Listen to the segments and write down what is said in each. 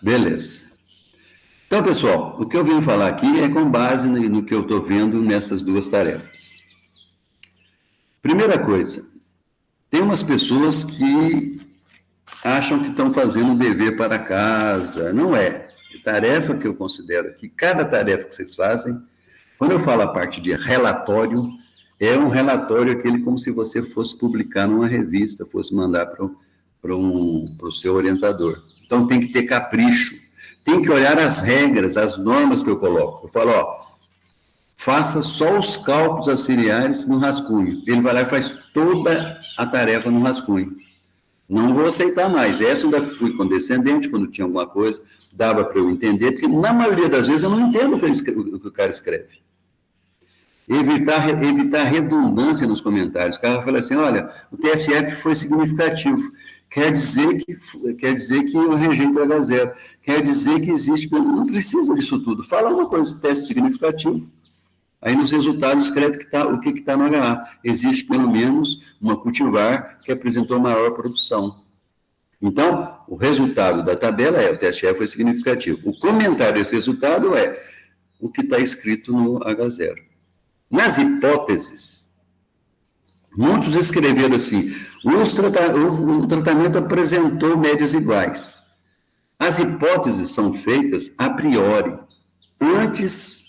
Beleza. Então, pessoal, o que eu venho falar aqui é com base no que eu estou vendo nessas duas tarefas. Primeira coisa, tem umas pessoas que acham que estão fazendo um dever para casa. Não é. Tarefa que eu considero aqui, cada tarefa que vocês fazem, quando eu falo a parte de relatório, é um relatório aquele como se você fosse publicar numa revista, fosse mandar para o seu orientador. Então tem que ter capricho, tem que olhar as regras, as normas que eu coloco. Eu falo, ó, faça só os cálculos auxiliares no rascunho. Ele vai lá e faz toda a tarefa no rascunho. Não vou aceitar mais. Essa eu ainda fui condescendente, quando tinha alguma coisa, dava para eu entender, porque na maioria das vezes eu não entendo o que o cara escreve. Evitar redundância nos comentários. O cara fala assim, olha, o TSF foi significativo. Quer dizer que eu rejeito o H0. Quer dizer que existe... Não precisa disso tudo. Fala uma coisa, teste significativo. Aí nos resultados escreve o que está no HA. Existe pelo menos uma cultivar que apresentou maior produção. Então, o resultado da tabela o TSF foi significativo. O comentário desse resultado é o que está escrito no H0. Nas hipóteses, muitos escreveram assim, o tratamento apresentou médias iguais. As hipóteses são feitas a priori, antes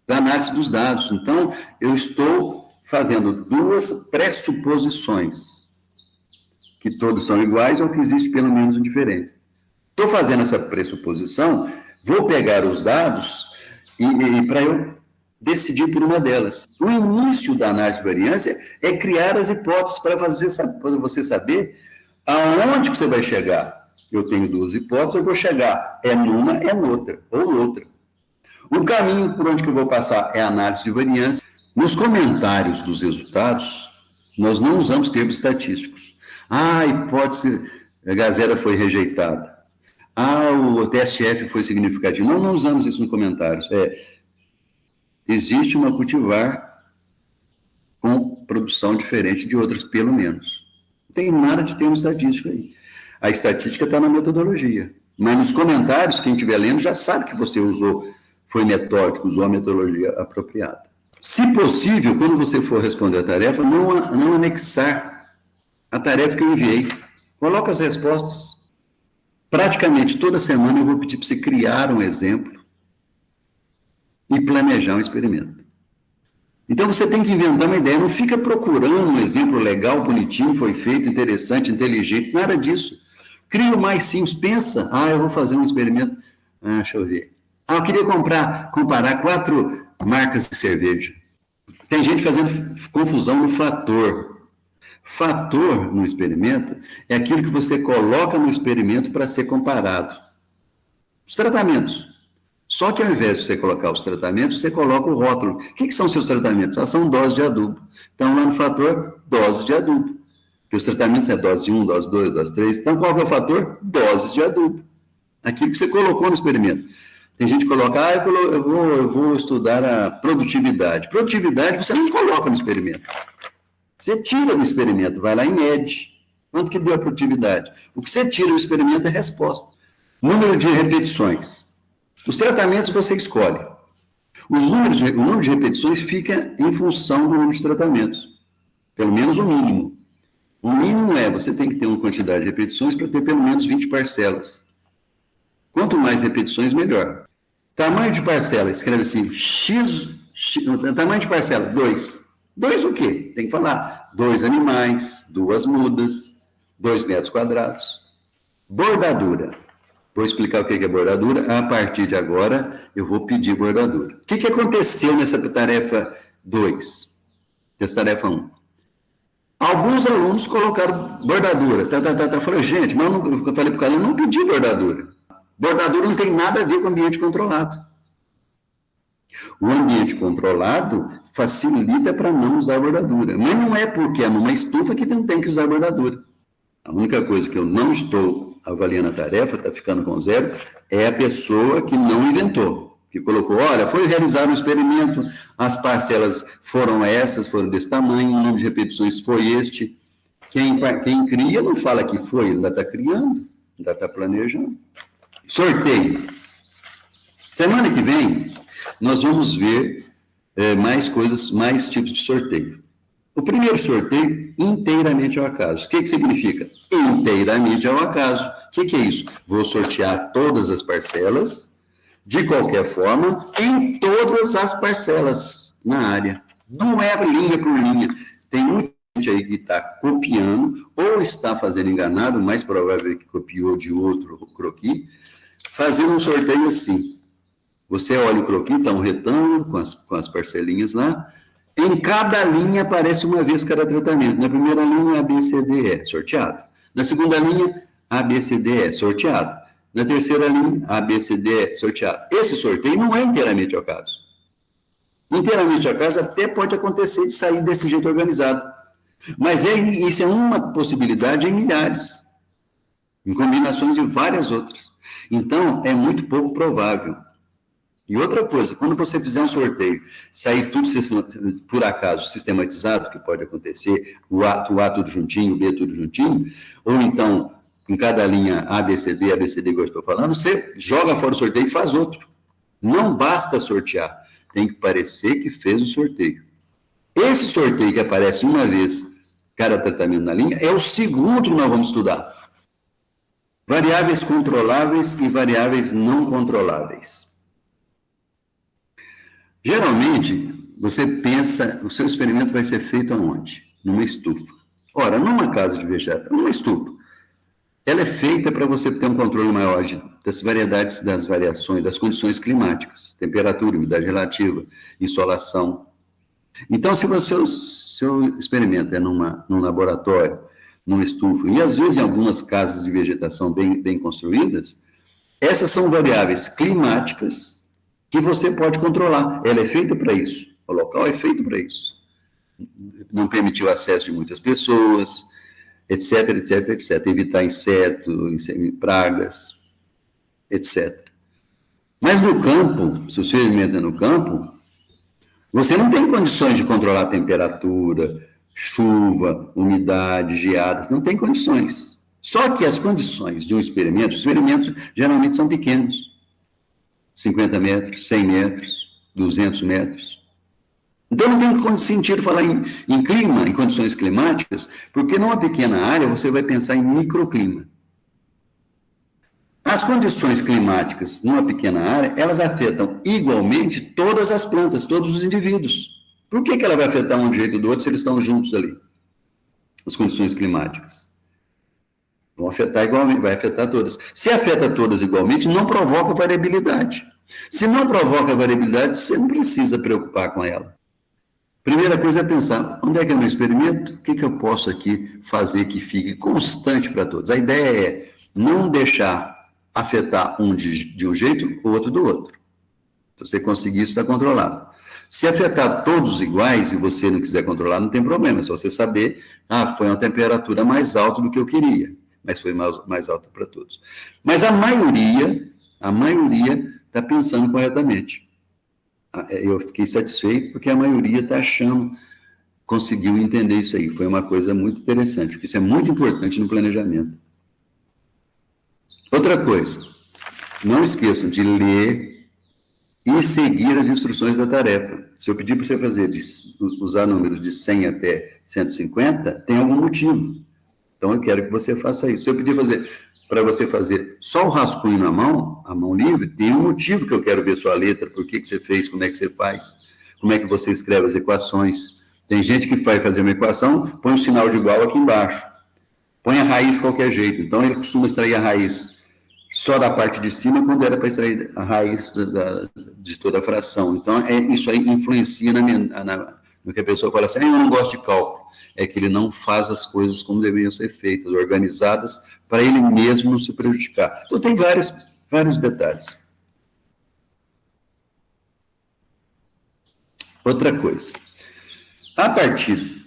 da análise dos dados. Então, eu estou fazendo duas pressuposições, que todos são iguais ou que existe pelo menos um diferente. Estou fazendo essa pressuposição, vou pegar os dados e para eu decidir por uma delas. O início da análise de variância é criar as hipóteses para você saber aonde que você vai chegar. Eu tenho duas hipóteses, eu vou chegar numa, noutra, ou noutra. O caminho por onde que eu vou passar é a análise de variância. Nos comentários dos resultados, nós não usamos termos estatísticos. A hipótese H0 foi rejeitada. O TSF foi significativo. Não usamos isso nos comentários. Existe uma cultivar com produção diferente de outras, pelo menos. Não tem nada de termo estatístico aí. A estatística está na metodologia. Mas nos comentários, quem estiver lendo já sabe que você foi metódico, usou a metodologia apropriada. Se possível, quando você for responder a tarefa, não anexar a tarefa que eu enviei. Coloca as respostas. Praticamente toda semana eu vou pedir para você criar um exemplo e planejar um experimento. Então você tem que inventar uma ideia, não fica procurando um exemplo legal, bonitinho, foi feito, interessante, inteligente, nada disso. Cria o mais simples, pensa, eu vou fazer um experimento, deixa eu ver. Eu queria comparar 4 marcas de cerveja. Tem gente fazendo confusão no fator. Fator no experimento é aquilo que você coloca no experimento para ser comparado. Os tratamentos. Só que ao invés de você colocar os tratamentos, você coloca o rótulo. O que são seus tratamentos? São doses de adubo. Então, lá no fator, doses de adubo. Porque os tratamentos é dose 1, dose 2, dose 3. Então, qual que é o fator? Doses de adubo. Aquilo que você colocou no experimento. Tem gente que coloca, eu vou estudar a produtividade. Produtividade você não coloca no experimento. Você tira do experimento, vai lá e mede. Quanto que deu a produtividade? O que você tira do experimento é a resposta. Número de repetições. Os tratamentos você escolhe. O número de repetições fica em função do número de tratamentos. Pelo menos o mínimo. O mínimo você tem que ter uma quantidade de repetições para ter pelo menos 20 parcelas. Quanto mais repetições, melhor. Tamanho de parcela, escreve assim, tamanho de parcela, 2. 2 o quê? Tem que falar 2 animais, 2 mudas, 2 metros quadrados. Bordadura. Vou explicar o que é bordadura. A partir de agora, eu vou pedir bordadura. O que aconteceu nessa tarefa 2? Nessa tarefa 1? Alguns alunos colocaram bordadura. Falei, gente, mas eu falei para o cara, eu não pedi bordadura. Bordadura não tem nada a ver com ambiente controlado. O ambiente controlado facilita para não usar bordadura. Mas não é porque é numa estufa que não tem que usar bordadura. A única coisa que eu não estou avaliando a tarefa, está ficando com 0, é a pessoa que não inventou. Que colocou, olha, foi realizado um experimento, as parcelas foram essas, foram desse tamanho, o número de repetições foi este. Quem cria não fala que foi, ainda está criando. ainda está planejando. Sorteio. Semana que vem, nós vamos ver mais coisas, mais tipos de sorteio. O primeiro sorteio, inteiramente ao acaso. O que significa? Inteiramente ao acaso. O que é isso? Vou sortear todas as parcelas, de qualquer forma, em todas as parcelas na área. Não é linha por linha. Tem muita gente aí que está copiando, ou está fazendo enganado, o mais provável é que copiou de outro croquis, fazendo um sorteio assim. Você olha o croquis, está um retângulo com as parcelinhas lá. Em cada linha aparece uma vez cada tratamento. Na primeira linha, A, B, C, D, E, sorteado. Na segunda linha, A, B, C, D, E, sorteado. Na terceira linha, A, B, C, D, E, sorteado. Esse sorteio não é inteiramente ao acaso. Inteiramente ao acaso até pode acontecer de sair desse jeito organizado. Mas isso é uma possibilidade em milhares, em combinações de várias outras. Então, é muito pouco provável. E outra coisa, quando você fizer um sorteio, sair tudo por acaso sistematizado, que pode acontecer, o A tudo juntinho, o B tudo juntinho, ou então, em cada linha A, B, C, D, igual eu estou falando, você joga fora o sorteio e faz outro. Não basta sortear, tem que parecer que fez o sorteio. Esse sorteio que aparece uma vez, cada tratamento na linha, é o segundo que nós vamos estudar. Variáveis controláveis e variáveis não controláveis. Geralmente, você pensa, o seu experimento vai ser feito aonde? Numa estufa. Ora, numa casa de vegetação, numa estufa, ela é feita para você ter um controle maior das variedades, das variações, das condições climáticas, temperatura, umidade relativa, insolação. Então, se o seu experimento é num laboratório, numa estufa, e às vezes em algumas casas de vegetação bem construídas, essas são variáveis climáticas que você pode controlar. Ela é feita para isso. O local é feito para isso. Não permitir o acesso de muitas pessoas, etc, etc, etc. Evitar insetos, pragas, etc. Mas no campo, se o seu experimento é no campo, você não tem condições de controlar a temperatura, chuva, umidade, geadas, não tem condições. Só que as condições de um experimento, os experimentos geralmente são pequenos. 50 metros, 100 metros, 200 metros. Então, não tem sentido falar em clima, em condições climáticas, porque numa pequena área você vai pensar em microclima. As condições climáticas numa pequena área, elas afetam igualmente todas as plantas, todos os indivíduos. Por que ela vai afetar um de jeito ou do outro se eles estão juntos ali? As condições climáticas. Vão afetar igualmente, vai afetar todas. Se afeta todas igualmente, não provoca variabilidade. Se não provoca variabilidade, você não precisa preocupar com ela. Primeira coisa é pensar, onde é que é o meu experimento? O que eu posso aqui fazer que fique constante para todos? A ideia é não deixar afetar um de um jeito, o outro do outro. Se você conseguir isso, está controlado. Se afetar todos iguais e você não quiser controlar, não tem problema, é só você saber, foi uma temperatura mais alta do que eu queria. Mas foi mais alta para todos. Mas a maioria está pensando corretamente. Eu fiquei satisfeito porque a maioria está achando, conseguiu entender isso aí. Foi uma coisa muito interessante, porque isso é muito importante no planejamento. Outra coisa, não esqueçam de ler e seguir as instruções da tarefa. Se eu pedir para você usar números de 100 até 150, tem algum motivo. Então, eu quero que você faça isso. Se eu pedir para você fazer só o rascunho na mão, a mão livre, tem um motivo que eu quero ver sua letra, por que você fez, como é que você faz, como é que você escreve as equações. Tem gente que vai fazer uma equação, põe um sinal de igual aqui embaixo. Põe a raiz de qualquer jeito. Então, ele costuma extrair a raiz só da parte de cima, quando era para extrair a raiz de toda a fração. Então, isso aí influencia no que a pessoa fala assim, eu não gosto de cálculo. É que ele não faz as coisas como deveriam ser feitas, organizadas, para ele mesmo não se prejudicar. Então, tem vários detalhes. Outra coisa. A partir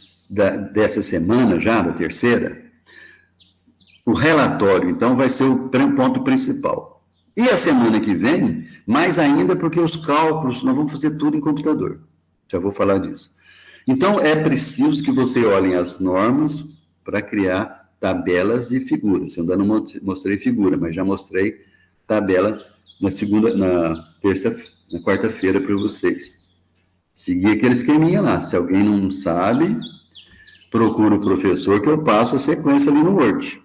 dessa semana, já, da terceira, o relatório, então, vai ser o ponto principal. E a semana que vem, mais ainda, porque os cálculos, nós vamos fazer tudo em computador. Já vou falar disso. Então, é preciso que você olhem as normas para criar tabelas e figuras. Eu ainda não mostrei figura, mas já mostrei tabela na quarta-feira para vocês. Seguir aquele esqueminha lá. Se alguém não sabe, procura o professor que eu passo a sequência ali no Word.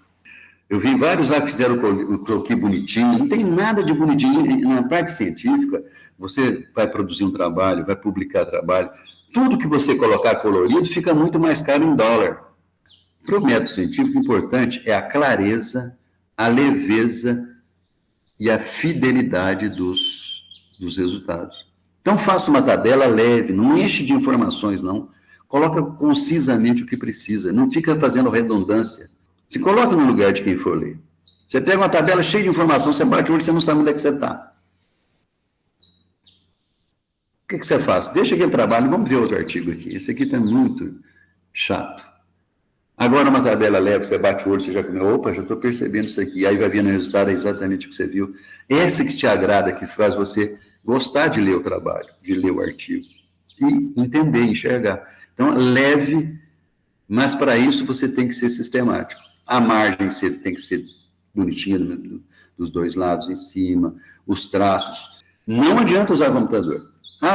Eu vi vários lá que fizeram o croquis bonitinho, não tem nada de bonitinho. Na parte científica, você vai produzir um trabalho, vai publicar trabalho, tudo que você colocar colorido fica muito mais caro em dólar. Para o método científico, o importante é a clareza, a leveza e a fidelidade dos resultados. Então, faça uma tabela leve, não enche de informações, não. Coloca concisamente o que precisa, não fica fazendo redundância. Se coloca no lugar de quem for ler. Você pega uma tabela cheia de informação, você bate o olho e você não sabe onde é que você está. O que você faz? Deixa aquele trabalho, vamos ver outro artigo aqui. Esse aqui está muito chato. Agora uma tabela leve, você bate o olho, você já comeu, opa, já estou percebendo isso aqui. Aí vai vendo o resultado, é exatamente o que você viu. Essa que te agrada, que faz você gostar de ler o trabalho, de ler o artigo. E entender, enxergar. Então, leve, mas para isso você tem que ser sistemático. A margem tem que ser bonitinha dos dois lados, em cima, os traços. Não adianta usar o computador.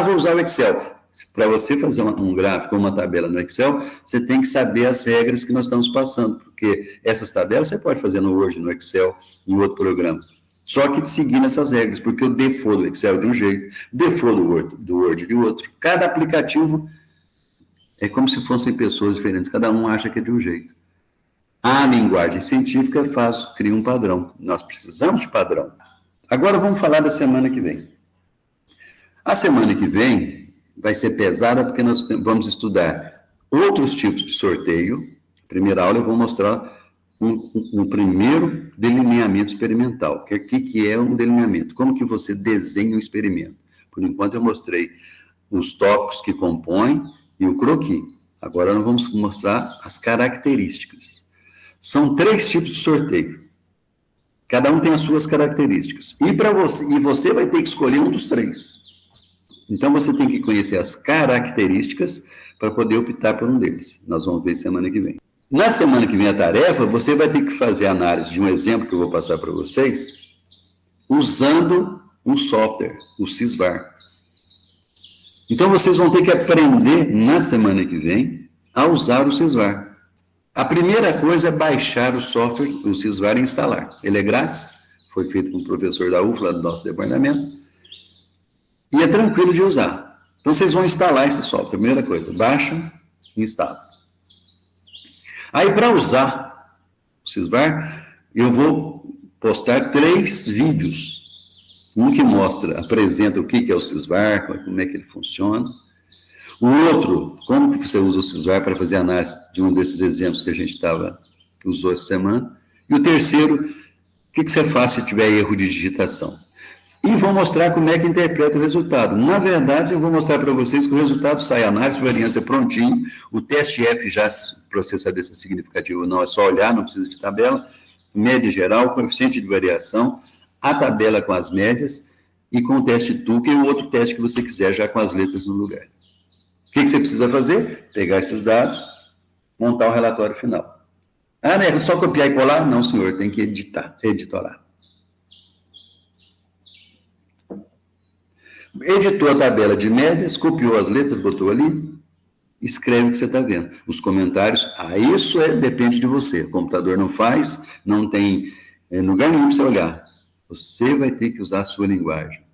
Vou usar o Excel. Para você fazer um gráfico ou uma tabela no Excel, você tem que saber as regras que nós estamos passando, porque essas tabelas você pode fazer no Word, no Excel, em outro programa. Só que seguindo essas regras, porque o default do Excel é de um jeito, o default do Word de outro. Cada aplicativo é como se fossem pessoas diferentes, cada um acha que é de um jeito. A linguagem científica cria um padrão. Nós precisamos de padrão. Agora vamos falar da semana que vem. A semana que vem vai ser pesada porque nós vamos estudar outros tipos de sorteio. Na primeira aula eu vou mostrar um primeiro delineamento experimental. O que é um delineamento? Como que você desenha um experimento? Por enquanto eu mostrei os tópicos que compõem e o croquis. Agora nós vamos mostrar as características. São 3 tipos de sorteio. Cada um tem as suas características. E você vai ter que escolher um dos 3. Então, você tem que conhecer as características para poder optar por um deles. Nós vamos ver semana que vem. Na semana que vem a tarefa, você vai ter que fazer a análise de um exemplo que eu vou passar para vocês, usando um software, o Sysvar. Então, vocês vão ter que aprender na semana que vem a usar o Sysvar. A primeira coisa é baixar o software, o Sysvar, e instalar. Ele é grátis, foi feito com o professor da UFLA, do nosso departamento, e é tranquilo de usar. Então, vocês vão instalar esse software. Primeira coisa, baixa e instala. Aí, para usar o Sysvar, eu vou postar 3 vídeos. Um que apresenta o que é o Sysvar, como é que ele funciona. O outro, como que você usa o Sysvar para fazer análise de um desses exemplos que a gente usou essa semana. E o terceiro, o que você faz se tiver erro de digitação. E vou mostrar como é que interpreta o resultado. Na verdade, eu vou mostrar para vocês que o resultado sai, a análise de variância prontinho, o teste F já, para você saber se é significativo ou não, é só olhar, não precisa de tabela, média geral, coeficiente de variação, a tabela com as médias, e com o teste Tuca e o outro teste que você quiser, já com as letras no lugar. O que você precisa fazer? Pegar esses dados, montar o relatório final. Né? Só copiar e colar? Não, senhor, tem que editorar. Editou a tabela de médias, copiou as letras, botou ali, escreve o que você está vendo. Os comentários, isso depende de você. O computador não faz, não tem lugar nenhum para você olhar. Você vai ter que usar a sua linguagem.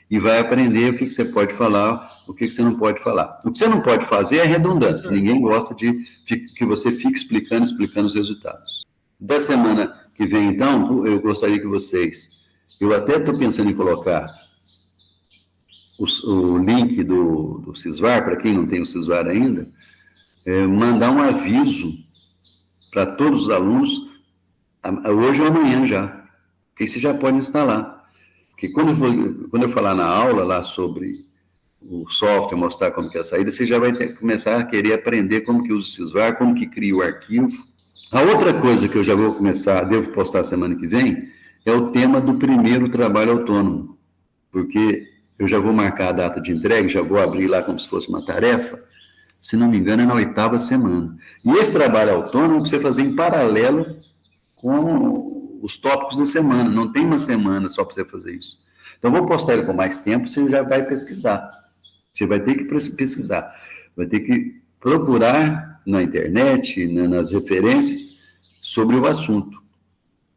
E vai aprender o que você pode falar, o que você não pode falar. O que você não pode fazer é redundância. Ninguém gosta de que você fique explicando os resultados. Da semana que vem, então, eu gostaria que vocês... Eu até estou pensando em colocar o link do Sysvar, para quem não tem o Sysvar ainda, mandar um aviso para todos os alunos, hoje ou amanhã já, que você já pode instalar. Porque quando eu falar na aula lá sobre o software, mostrar como que é a saída, você já vai começar a querer aprender como que usa o Sysvar, como que cria o arquivo. A outra coisa que eu já vou devo postar semana que vem, é o tema do primeiro trabalho autônomo, porque eu já vou marcar a data de entrega, já vou abrir lá como se fosse uma tarefa, Se não me engano, é na 8ª semana. E esse trabalho autônomo você fazer em paralelo com os tópicos da semana. Não tem uma semana só para você fazer isso. Então, eu vou postar ele com mais tempo, você já vai pesquisar. Você vai ter que pesquisar. Vai ter que procurar na internet, nas referências, sobre o assunto.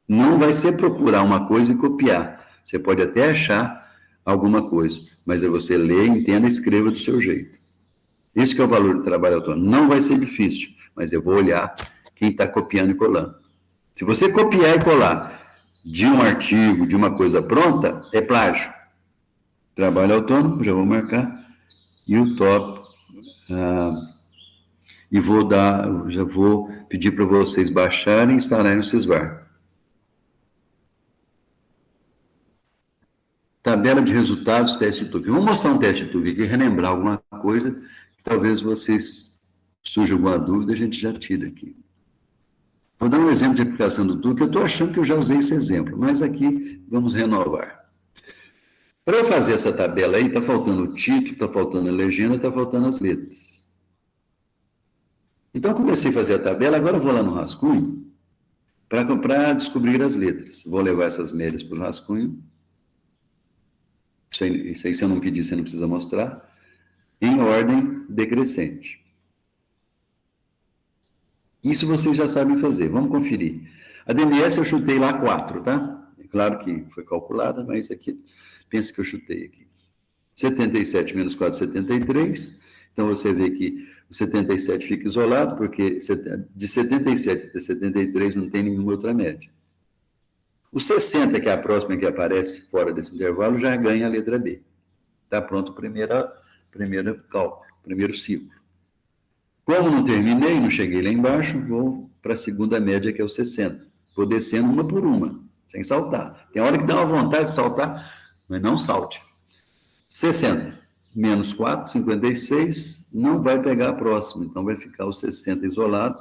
Não vai ser procurar uma coisa e copiar. Você pode até achar alguma coisa, mas é você ler, entenda e escreva do seu jeito. Isso que é o valor do trabalho autônomo. Não vai ser difícil, mas eu vou olhar quem está copiando e colando. Se você copiar e colar de um artigo, de uma coisa pronta, é plágio. Trabalho autônomo, já vou marcar, e o tópico. E já vou pedir para vocês baixarem e instalarem no Sysvar. Tabela de resultados, teste de TUC. Vamos mostrar um teste de TUC aqui, relembrar alguma coisa, que talvez vocês surja alguma dúvida, a gente já tira aqui. Vou dar um exemplo de aplicação do TUC, eu estou achando que eu já usei esse exemplo, mas aqui vamos renovar. Para eu fazer essa tabela aí, está faltando o título, está faltando a legenda, está faltando as letras. Então, eu comecei a fazer a tabela, agora eu vou lá no rascunho para descobrir as letras. Vou levar essas médias para o rascunho. Isso aí, se eu não pedir, você não precisa mostrar. Em ordem decrescente. Isso vocês já sabem fazer. Vamos conferir. A DMS eu chutei lá 4, tá? É claro que foi calculada, mas aqui, pensa que eu chutei aqui. 77 menos 4, 73. Então, você vê que o 77 fica isolado, porque de 77 até 73 não tem nenhuma outra média. O 60, que é a próxima que aparece fora desse intervalo, já ganha a letra B. Está pronto o primeiro cálculo, primeiro ciclo. Como não terminei, não cheguei lá embaixo, vou para a segunda média, que é o 60. Vou descendo uma por uma, sem saltar. Tem hora que dá uma vontade de saltar, mas não salte. 60 menos 4, 56, não vai pegar a próxima, então vai ficar o 60 isolado,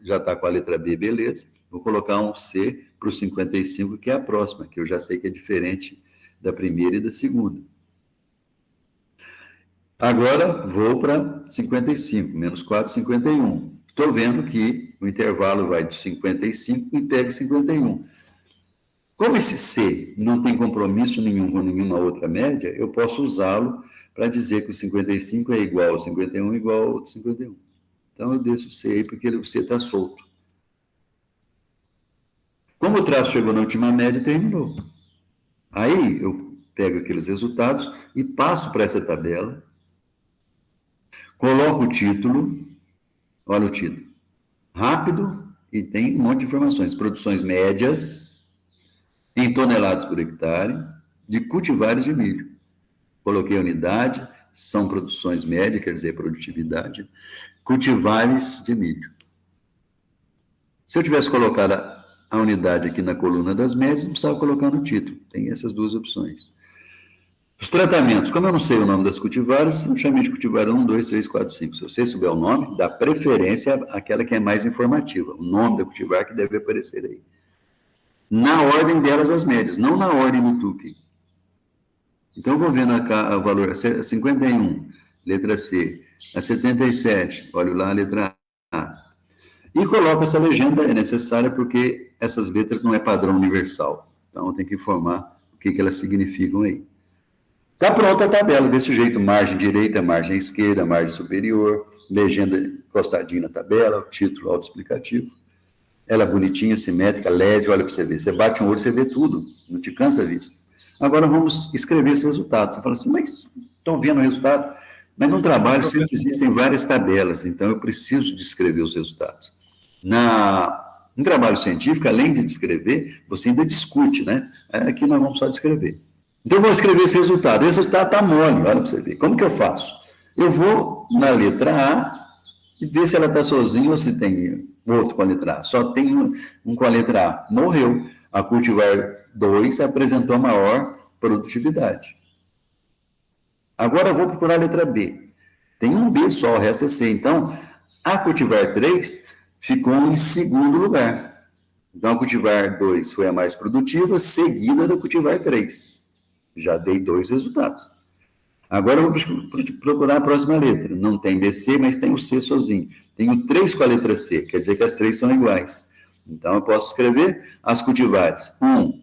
já está com a letra B, beleza. Vou colocar um C para o 55, que é a próxima, que eu já sei que é diferente da primeira e da segunda. Agora, vou para 55, menos 4, 51. Estou vendo que o intervalo vai de 55 e pega 51. Como esse C não tem compromisso nenhum com nenhuma outra média, eu posso usá-lo para dizer que o 55 é igual ao 51 igual ao 51. Então, eu desço o C aí, porque o C está solto. Como o traço chegou na última média, terminou. Aí, eu pego aqueles resultados e passo para essa tabela, coloco o título, olha o título, rápido, e tem um monte de informações. Produções médias, em toneladas por hectare, de cultivares de milho. Coloquei a unidade, são produções médias, quer dizer, produtividade, cultivares de milho. Se eu tivesse colocado a unidade aqui na coluna das médias, não precisava colocar no título. Tem essas duas opções. Os tratamentos, como eu não sei o nome das cultivares, eu chamei de cultivar 1, 2, 3, 4, 5. Se você souber o nome, dá preferência àquela que é mais informativa. O nome da cultivar que deve aparecer aí. Na ordem delas as médias, não na ordem do TUC. Então, eu vou vendo o valor, a 51, letra C, a 77, olho lá a letra A. E coloco essa legenda, é necessária porque essas letras não é padrão universal. Então, tem que informar o que elas significam aí. Está pronta a tabela, desse jeito, margem direita, margem esquerda, margem superior, legenda encostadinha na tabela, título autoexplicativo. Ela é bonitinha, simétrica, leve, olha para você ver. Você bate um olho, você vê tudo, não te cansa a vista. Agora vamos escrever esse resultado. Você fala assim, mas estão vendo o resultado? Mas no trabalho sempre existem várias tabelas, então eu preciso descrever os resultados. No trabalho científico, além de descrever, você ainda discute, né? Aqui nós vamos só descrever. Então eu vou escrever esse resultado. Esse resultado está mole, olha para você ver. Como que eu faço? Eu vou na letra A e ver se ela está sozinha ou se tem outro com a letra A. Só tem um com a letra A. Morreu. A cultivar 2 apresentou maior produtividade. Agora eu vou procurar a letra B. Tem um B só, o resto é C. Então, a cultivar 3 ficou em segundo lugar. Então, a cultivar 2 foi a mais produtiva, seguida da cultivar 3. Já dei 2 resultados. Agora eu vou procurar a próxima letra. Não tem BC, mas tem o C sozinho. Tenho 3 com a letra C, quer dizer que as 3 são iguais. Então, eu posso escrever as cultivares 1,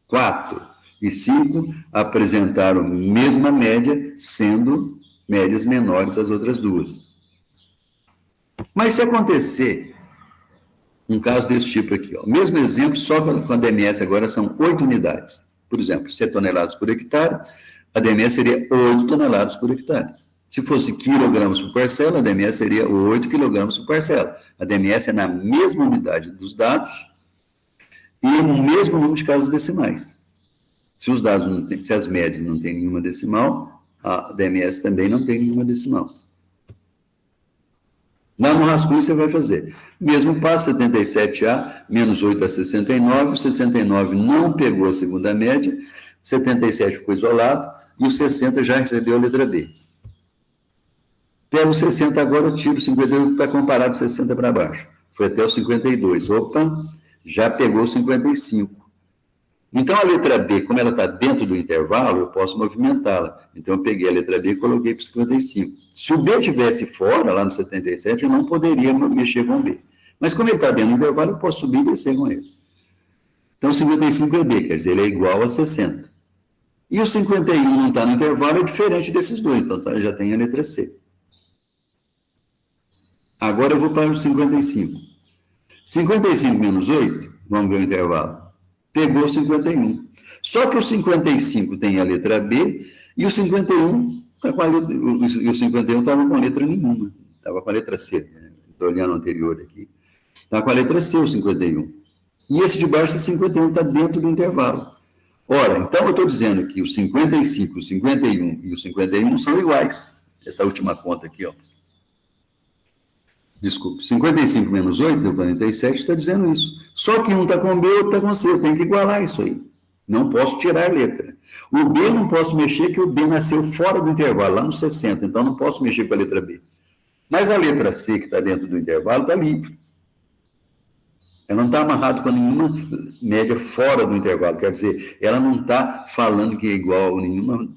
4 e 5 apresentaram mesma média, sendo médias menores as outras duas. Mas se acontecer um caso desse tipo aqui, ó, mesmo exemplo, só com a DMS agora são 8 unidades. Por exemplo, 7 toneladas por hectare, a DMS seria 8 toneladas por hectare. Se fosse quilogramas por parcela, a DMS seria 8 quilogramas por parcela. A DMS é na mesma unidade dos dados e no mesmo número de casas decimais. Se os dados não tem, se as médias não têm nenhuma decimal, a DMS também não tem nenhuma decimal. Lá no rascunho você vai fazer. Mesmo passo, 77A, menos 8 a 69, o 69 não pegou a segunda média, o 77 ficou isolado, e o 60 já recebeu a letra B. Pego o 60 agora, eu tiro o 52, está comparado 60 para baixo. Foi até o 52. Opa, já pegou o 55. Então, a letra B, como ela está dentro do intervalo, eu posso movimentá-la. Então, eu peguei a letra B e coloquei para 55. Se o B estivesse fora, lá no 77, eu não poderia mexer com o B. Mas, como ele está dentro do intervalo, eu posso subir e descer com ele. Então, 55 é B, quer dizer, ele é igual a 60. E o 51 não está no intervalo, é diferente desses dois. Então, já tem a letra C. Agora eu vou para o 55. 55 menos 8, vamos ver o intervalo. Pegou 51. Só que o 55 tem a letra B e o 51 tá com a letra, e o 51 estava com a letra nenhuma. Estava com a letra C. Estou olhando o anterior aqui. Está com a letra C o 51. E esse de baixo, esse 51, está dentro do intervalo. Ora, então eu estou dizendo que o 55, o 51 e o 51 são iguais. Essa última conta aqui, ó. Desculpe, 55 menos 8 deu 47, está dizendo isso. Só que um está com B, outro está com C. Eu tenho que igualar isso aí. Não posso tirar letra. O B não posso mexer, porque o B nasceu fora do intervalo, lá no 60. Então, não posso mexer com a letra B. Mas a letra C, que está dentro do intervalo, está livre. Ela não está amarrada com nenhuma média fora do intervalo. Quer dizer, ela não está falando que é igual a nenhuma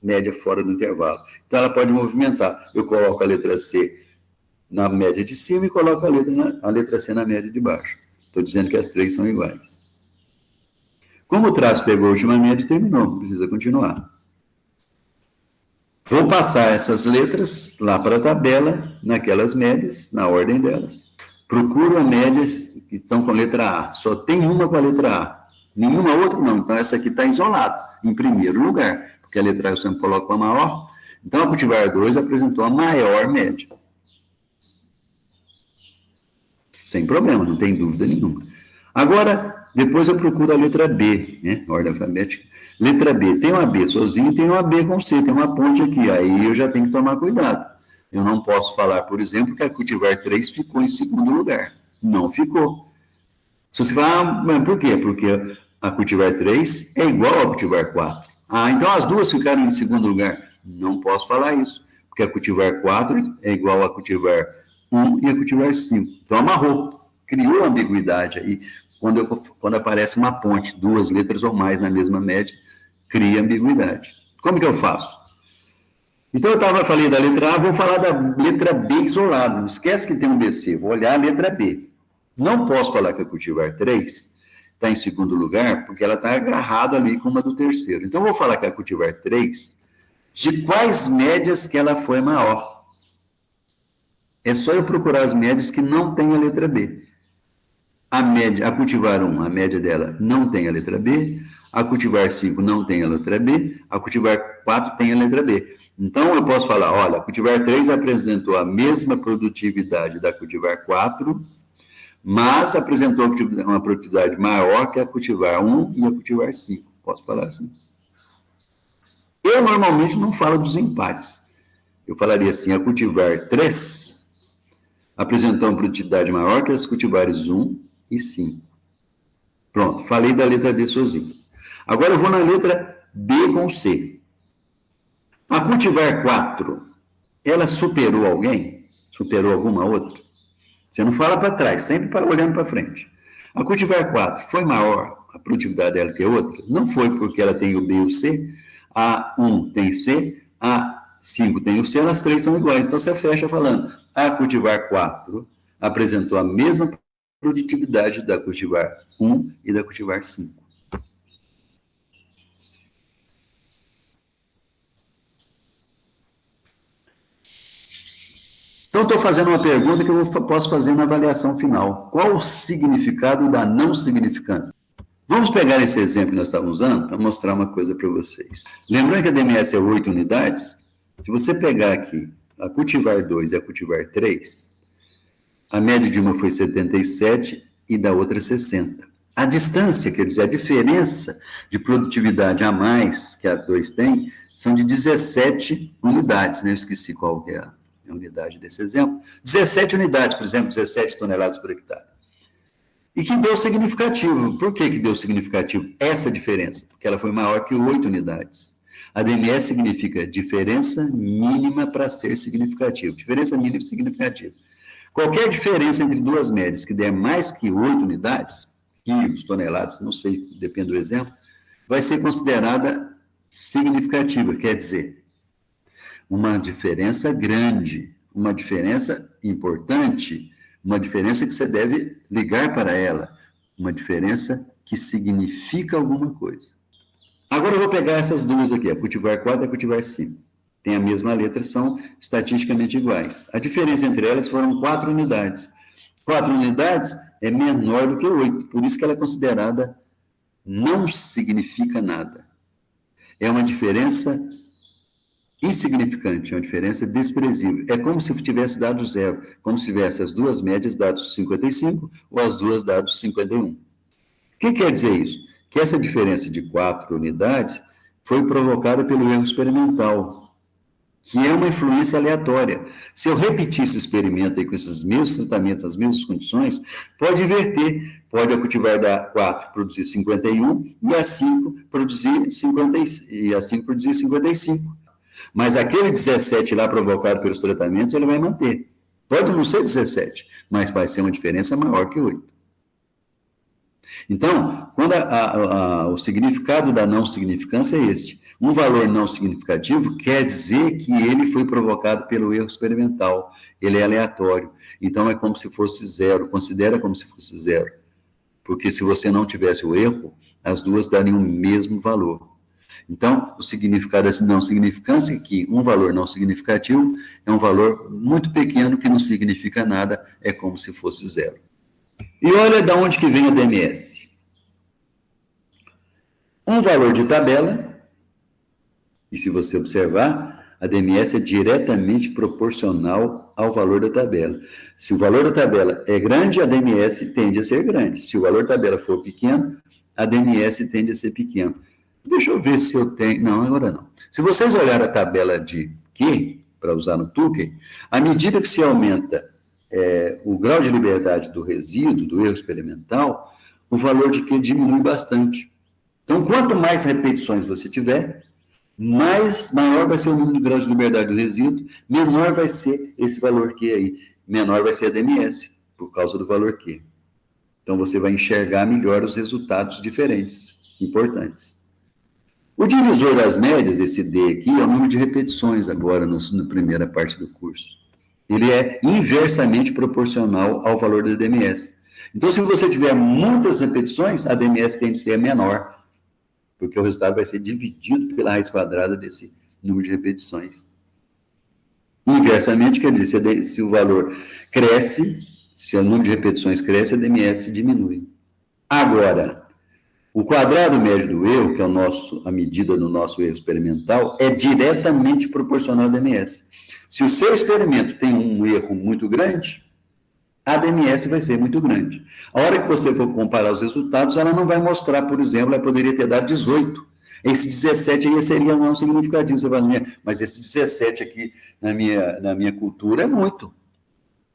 média fora do intervalo. Então, ela pode movimentar. Eu coloco a letra C na média de cima e coloco a letra C na média de baixo. Estou dizendo que as 3 são iguais. Como o traço pegou a última média, terminou, não precisa continuar. Vou passar essas letras lá para a tabela, naquelas médias, na ordem delas. Procuro as médias que estão com a letra A. Só tem uma com a letra A. Nenhuma outra não. Então, essa aqui está isolada, em primeiro lugar. Porque a letra A eu sempre coloco a maior. Então, a cultivar 2 apresentou a maior média. Sem problema, não tem dúvida nenhuma. Agora, depois eu procuro a letra B, né? Ordem alfabética. Letra B, tem uma B sozinho, tem uma B com C, tem uma ponte aqui. Aí eu já tenho que tomar cuidado. Eu não posso falar, por exemplo, que a cultivar 3 ficou em segundo lugar. Não ficou. Se você falar, mas por quê? Porque a cultivar 3 é igual a cultivar 4. Ah, então as duas ficaram em segundo lugar. Não posso falar isso, porque a cultivar 4 é igual a cultivar 1 e a cultivar 5. Então, amarrou, criou ambiguidade aí. Quando aparece uma ponte, 2 letras ou mais na mesma média, cria ambiguidade. Como que eu faço? Então, falei da letra A, vou falar da letra B isolada. Não esquece que tem um BC, vou olhar a letra B. Não posso falar que a cultivar 3 está em segundo lugar, porque ela está agarrada ali com uma do terceiro. Então, vou falar que a cultivar 3, de quais médias que ela foi maior. É só eu procurar as médias que não tem a letra B. A cultivar 1, a média dela não tem a letra B. A cultivar 5 não tem a letra B. A cultivar 4 tem a letra B. Então, eu posso falar, olha, a cultivar 3 apresentou a mesma produtividade da cultivar 4, mas apresentou uma produtividade maior que a cultivar 1 e a cultivar 5. Posso falar assim? Eu, normalmente, não falo dos empates. Eu falaria assim, a cultivar 3 apresentou uma produtividade maior que as cultivares 1 e 5. Pronto, falei da letra D sozinho. Agora eu vou na letra B com C. A cultivar 4, ela superou alguém? Superou alguma outra? Você não fala para trás, sempre olhando para frente. A cultivar 4 foi maior a produtividade dela que a outra? Não foi, porque ela tem o B e o C. A 1 tem C, A 5 tem o seno, as três são iguais. Então, você fecha falando, a cultivar 4 apresentou a mesma produtividade da cultivar 1 e da cultivar 5. Então, estou fazendo uma pergunta que eu posso fazer na avaliação final. Qual o significado da não significância? Vamos pegar esse exemplo que nós estávamos usando para mostrar uma coisa para vocês. Lembrando que a DMS é 8 unidades, se você pegar aqui a cultivar 2 e a cultivar 3, a média de uma foi 77 e da outra 60. A distância, quer dizer, a diferença de produtividade a mais que a 2 tem, são de 17 unidades, né? Eu esqueci qual que é a unidade desse exemplo. 17 unidades, por exemplo, 17 toneladas por hectare. E que deu significativo. Por que deu significativo? Essa diferença, porque ela foi maior que 8 unidades. A DMS significa diferença mínima para ser significativo. Diferença mínima e significativa. Qualquer diferença entre duas médias que der mais que 8 unidades, quilos, toneladas, não sei, depende do exemplo, vai ser considerada significativa, quer dizer, uma diferença grande, uma diferença importante, uma diferença que você deve ligar para ela, uma diferença que significa alguma coisa. Agora eu vou pegar essas duas aqui, a cultivar 4 e a cultivar 5. Tem a mesma letra, são estatisticamente iguais. A diferença entre elas foram 4 unidades. 4 unidades é menor do que 8, por isso que ela é considerada não significa nada. É uma diferença insignificante, é uma diferença desprezível. É como se tivesse dado zero, como se tivesse as duas médias dado 55 ou as duas dado 51. O que quer dizer isso? Que essa diferença de 4 unidades foi provocada pelo erro experimental, que é uma influência aleatória. Se eu repetir esse experimento aí com esses mesmos tratamentos, as mesmas condições, pode inverter. Pode a cultivar da 4 produzir 51 e a 5 produzir 50, e a 5 produzir 55. Mas aquele 17 lá provocado pelos tratamentos, ele vai manter. Pode não ser 17, mas vai ser uma diferença maior que 8. Então, quando o significado da não significância é este. Um valor não significativo quer dizer que ele foi provocado pelo erro experimental. Ele é aleatório. Então, é como se fosse zero. Considera como se fosse zero. Porque se você não tivesse o erro, as duas dariam o mesmo valor. Então, o significado dessa não significância é que um valor não significativo é um valor muito pequeno que não significa nada, é como se fosse zero. E olha de onde que vem a DMS. Um valor de tabela, e se você observar, a DMS é diretamente proporcional ao valor da tabela. Se o valor da tabela é grande, a DMS tende a ser grande. Se o valor da tabela for pequeno, a DMS tende a ser pequeno. Deixa eu ver se eu tenho... Não, agora não. Se vocês olharem a tabela de Q, para usar no Tukey, à medida que se aumenta o grau de liberdade do resíduo, do erro experimental, o valor de Q diminui bastante. Então, quanto mais repetições você tiver, maior vai ser o número de graus de liberdade do resíduo, menor vai ser esse valor Q aí. Menor vai ser a DMS, por causa do valor Q. Então, você vai enxergar melhor os resultados diferentes, importantes. O divisor das médias, esse D aqui, é o número de repetições agora na primeira parte do curso. Ele é inversamente proporcional ao valor da DMS. Então, se você tiver muitas repetições, a DMS tende a ser menor, porque o resultado vai ser dividido pela raiz quadrada desse número de repetições. Inversamente, quer dizer, se o valor cresce, se o número de repetições cresce, a DMS diminui. Agora, o quadrado médio do erro, que é a medida do nosso erro experimental, é diretamente proporcional à DMS. Se o seu experimento tem um erro muito grande, a DMS vai ser muito grande. A hora que você for comparar os resultados, ela não vai mostrar, por exemplo, ela poderia ter dado 18. Esse 17 aí seria não significativo. Você fala, mas esse 17 aqui na minha cultura é muito.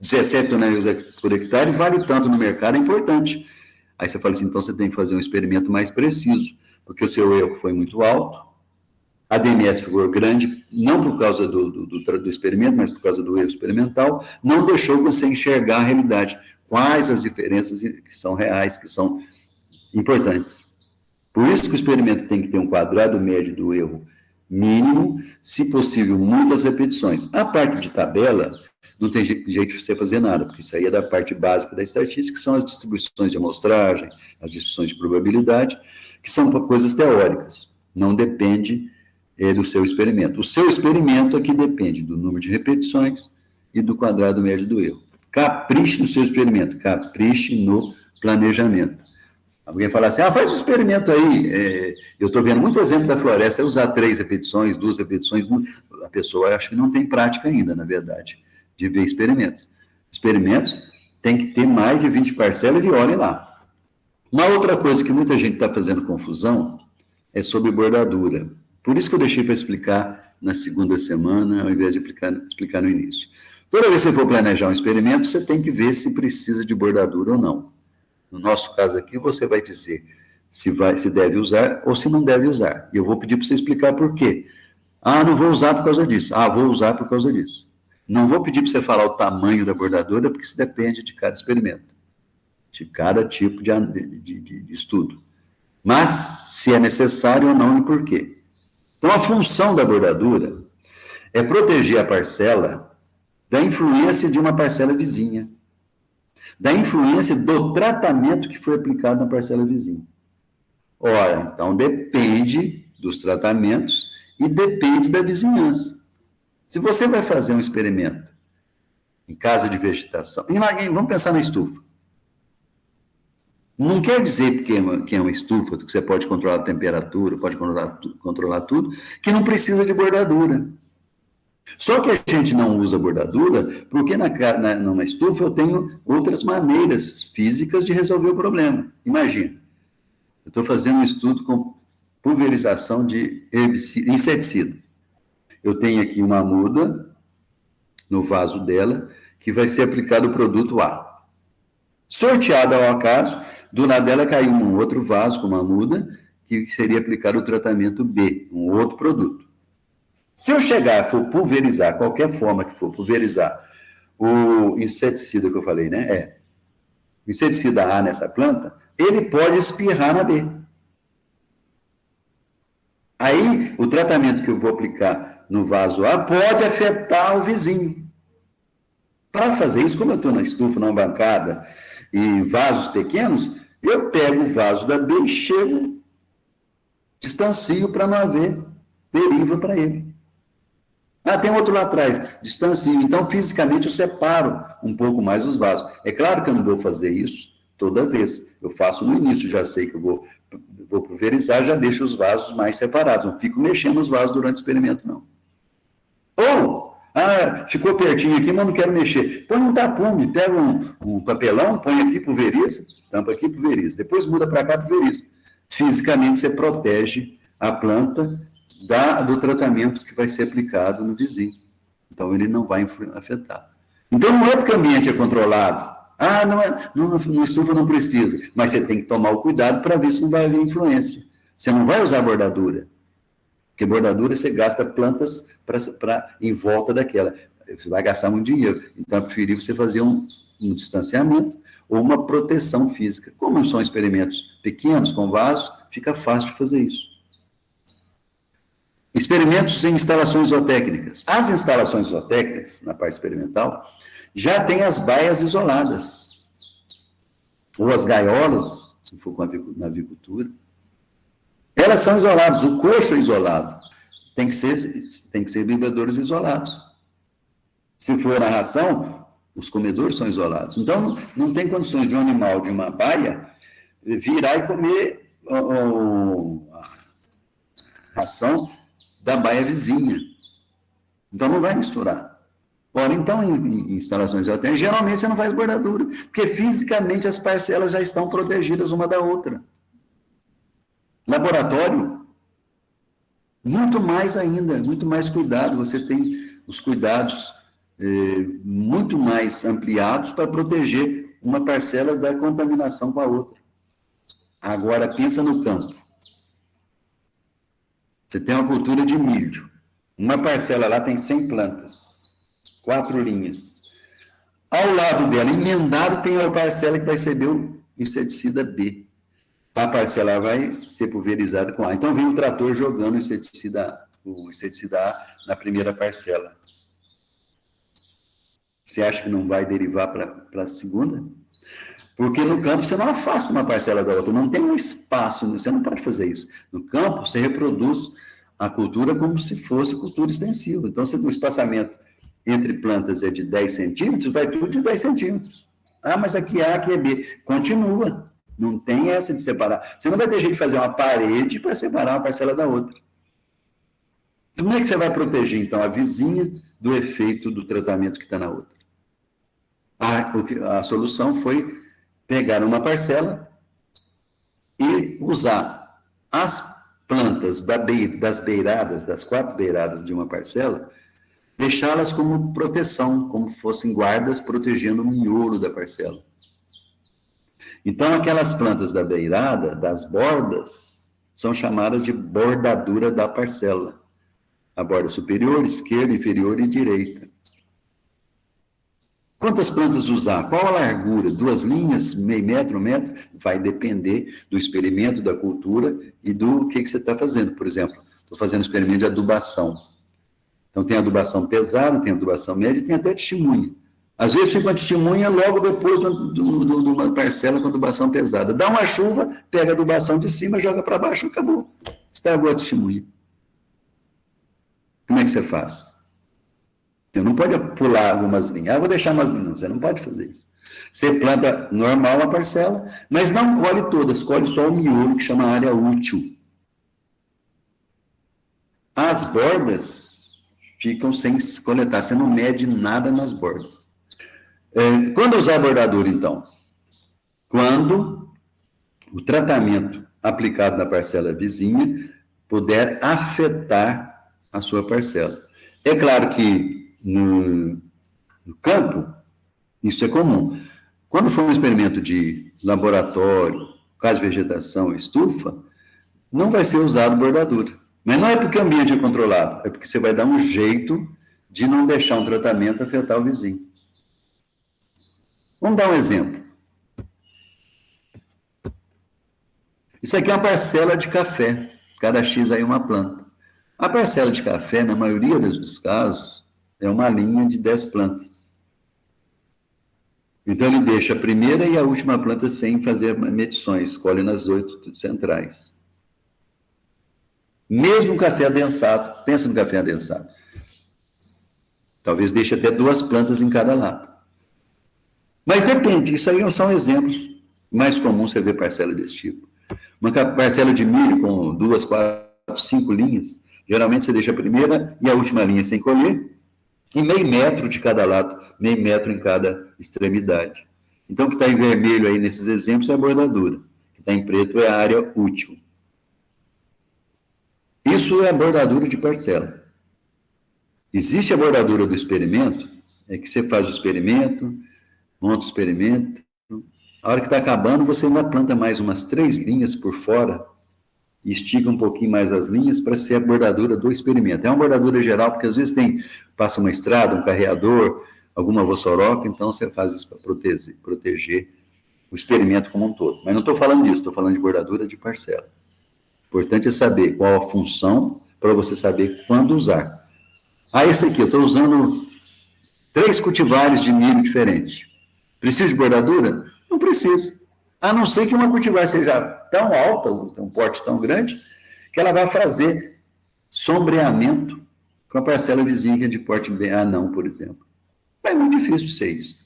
17 toneladas por hectare vale tanto no mercado, é importante. Aí você fala assim, então você tem que fazer um experimento mais preciso, porque o seu erro foi muito alto, a DMS ficou grande, não por causa do experimento, mas por causa do erro experimental, não deixou você enxergar a realidade. Quais as diferenças que são reais, que são importantes. Por isso que o experimento tem que ter um quadrado médio do erro Mínimo, se possível, muitas repetições. A parte de tabela, não tem jeito de você fazer nada, porque isso aí é da parte básica da estatística, que são as distribuições de amostragem, as distribuições de probabilidade, que são coisas teóricas. Não depende do seu experimento. O seu experimento aqui depende do número de repetições e do quadrado médio do erro. Capriche no seu experimento, capriche no planejamento. Alguém fala assim, faz um experimento aí. Eu estou vendo muito exemplo da floresta, é usar 3 repetições, 2 repetições. A pessoa acho que não tem prática ainda, na verdade, de ver experimentos. Experimentos tem que ter mais de 20 parcelas e olhem lá. Uma outra coisa que muita gente está fazendo confusão é sobre bordadura. Por isso que eu deixei para explicar na segunda semana, ao invés de explicar no início. Toda vez que você for planejar um experimento, você tem que ver se precisa de bordadura ou não. No nosso caso aqui, você vai dizer se deve usar ou se não deve usar. E eu vou pedir para você explicar por quê. Não vou usar por causa disso. Vou usar por causa disso. Não vou pedir para você falar o tamanho da bordadura, porque isso depende de cada experimento, de cada tipo de estudo. Mas, se é necessário ou não e por quê. Então, a função da bordadura é proteger a parcela da influência de uma parcela vizinha, da influência do tratamento que foi aplicado na parcela vizinha. Ora, então depende dos tratamentos e depende da vizinhança. Se você vai fazer um experimento em casa de vegetação, vamos pensar na estufa. Não quer dizer que é uma estufa, que você pode controlar a temperatura, pode controlar tudo, que não precisa de bordadura. Só que a gente não usa bordadura porque numa estufa eu tenho outras maneiras físicas de resolver o problema. Imagina, eu estou fazendo um estudo com pulverização de inseticida. Eu tenho aqui uma muda no vaso dela que vai ser aplicado o produto A. Sorteada ao acaso, do lado dela caiu um outro vaso com uma muda que seria aplicado o tratamento B, um outro produto. Se eu chegar e for pulverizar, qualquer forma que for pulverizar o inseticida que eu falei, né? O inseticida A nessa planta, ele pode espirrar na B. Aí, o tratamento que eu vou aplicar no vaso A pode afetar o vizinho. Para fazer isso, como eu estou na estufa, numa bancada, em vasos pequenos, eu pego o vaso da B e chego, distancio para não haver deriva para ele. Tem outro lá atrás, distancio. Então, fisicamente, eu separo um pouco mais os vasos. É claro que eu não vou fazer isso toda vez. Eu faço no início, já sei que eu vou pulverizar, já deixo os vasos mais separados. Não fico mexendo os vasos durante o experimento, não. Ou, ficou pertinho aqui, mas não quero mexer. Põe um tapume, pega um papelão, põe aqui, pulveriza, tampa aqui, pulveriza. Depois muda para cá, pulveriza. Fisicamente, você protege a planta do tratamento que vai ser aplicado no vizinho. Então, ele não vai afetar. Então, não é porque o ambiente é controlado. No estufa não precisa. Mas você tem que tomar o cuidado para ver se não vai haver influência. Você não vai usar bordadura. Porque bordadura você gasta plantas em volta daquela. Você vai gastar muito dinheiro. Então, é preferível você fazer um distanciamento ou uma proteção física. Como são experimentos pequenos, com vasos, fica fácil de fazer isso. Experimentos em instalações zootécnicas. As instalações zootécnicas, na parte experimental, já tem as baias isoladas. Ou as gaiolas, se for na avicultura. Elas são isoladas, o coxo é isolado. Tem que ser bebedouros isolados. Se for na ração, os comedores são isolados. Então, não tem condições de um animal de uma baia virar e comer a ração da baia vizinha. Então, não vai misturar. Ora, então, em instalações zootécnicas, geralmente você não faz bordadura, porque fisicamente as parcelas já estão protegidas uma da outra. Laboratório, muito mais ainda, muito mais cuidado. Você tem os cuidados muito mais ampliados para proteger uma parcela da contaminação com a outra. Agora, pensa no campo. Você tem uma cultura de milho. Uma parcela lá tem 100 plantas, 4 linhas. Ao lado dela, emendado, tem uma parcela que vai receber o inseticida B. A parcela vai ser pulverizada com A. Então, vem o trator jogando o inseticida A o inseticida A na primeira parcela. Você acha que não vai derivar para a segunda? Porque no campo você não afasta uma parcela da outra, não tem um espaço, você não pode fazer isso. No campo você reproduz a cultura como se fosse cultura extensiva. Então, se o espaçamento entre plantas é de 10 centímetros, vai tudo de 10 centímetros. Ah, mas aqui A, aqui é B. Continua. Não tem essa de separar. Você não vai ter jeito de fazer uma parede para separar uma parcela da outra. Como é que você vai proteger, então, a vizinha do efeito do tratamento que está na outra? A solução foi pegar uma parcela e usar as plantas das beiradas, das 4 beiradas de uma parcela, deixá-las como proteção, como fossem guardas protegendo o miolo da parcela. Então, aquelas plantas da beirada, das bordas, são chamadas de bordadura da parcela. A borda superior, esquerda, inferior e direita. Quantas plantas usar? Qual a largura? 2 linhas, meio metro, 1 metro? Vai depender do experimento, da cultura e do que você está fazendo. Por exemplo, estou fazendo um experimento de adubação. Então, tem adubação pesada, tem adubação média e tem até testemunha. Às vezes fica uma testemunha logo depois de uma parcela com adubação pesada. Dá uma chuva, pega a adubação de cima, joga para baixo, acabou. Estragou a testemunha. Como é que você faz? Você não pode pular algumas linhas. Vou deixar umas linhas. Não, você não pode fazer isso. Você planta normal a parcela, mas não colhe todas, colhe só o miolo, que chama área útil. As bordas ficam sem coletar, você não mede nada nas bordas. Quando usar a bordadura, então? Quando o tratamento aplicado na parcela vizinha puder afetar a sua parcela. É claro que no campo, isso é comum. Quando for um experimento de laboratório, caso de vegetação, estufa, não vai ser usado bordadura. Mas não é porque o ambiente é controlado, é porque você vai dar um jeito de não deixar um tratamento afetar o vizinho. Vamos dar um exemplo. Isso aqui é uma parcela de café, cada X aí uma planta. A parcela de café, na maioria dos casos, é uma linha de 10 plantas. Então, ele deixa a primeira e a última planta sem fazer medições, escolhe nas 8 centrais. Mesmo o café adensado, pensa no café adensado. Talvez deixe até 2 plantas em cada lado. Mas depende, isso aí são exemplos. Mais comum você ver parcela desse tipo. Uma parcela de milho com 2, 4, 5 linhas, geralmente você deixa a primeira e a última linha sem colher, e meio metro de cada lado, meio metro em cada extremidade. Então, o que está em vermelho aí nesses exemplos é a bordadura, o que está em preto é a área útil. Isso é a bordadura de parcela. Existe a bordadura do experimento, é que você faz o experimento, monta o experimento, a hora que está acabando, você ainda planta mais umas 3 linhas por fora, e estica um pouquinho mais as linhas para ser a bordadura do experimento. É uma bordadura geral, porque às vezes passa uma estrada, um carreador, alguma vossoroca, então você faz isso para proteger o experimento como um todo. Mas não estou falando disso, estou falando de bordadura de parcela. O importante é saber qual a função para você saber quando usar. Esse aqui, eu estou usando 3 cultivares de milho diferentes. Preciso de bordadura? Não preciso. A não ser que uma cultivar seja tão alta, um porte tão grande, que ela vai fazer sombreamento com a parcela vizinha que é de porte A não, por exemplo. É muito difícil de ser isso.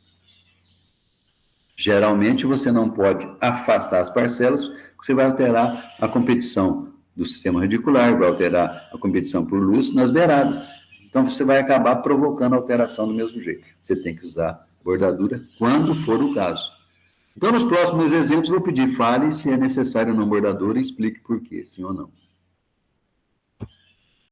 Geralmente, você não pode afastar as parcelas, porque você vai alterar a competição do sistema radicular, vai alterar a competição por luz nas beiradas. Então, você vai acabar provocando alteração do mesmo jeito. Você tem que usar bordadura quando for o caso. Então, nos próximos exemplos, vou pedir, fale se é necessário ou não bordadura e explique por quê, sim ou não.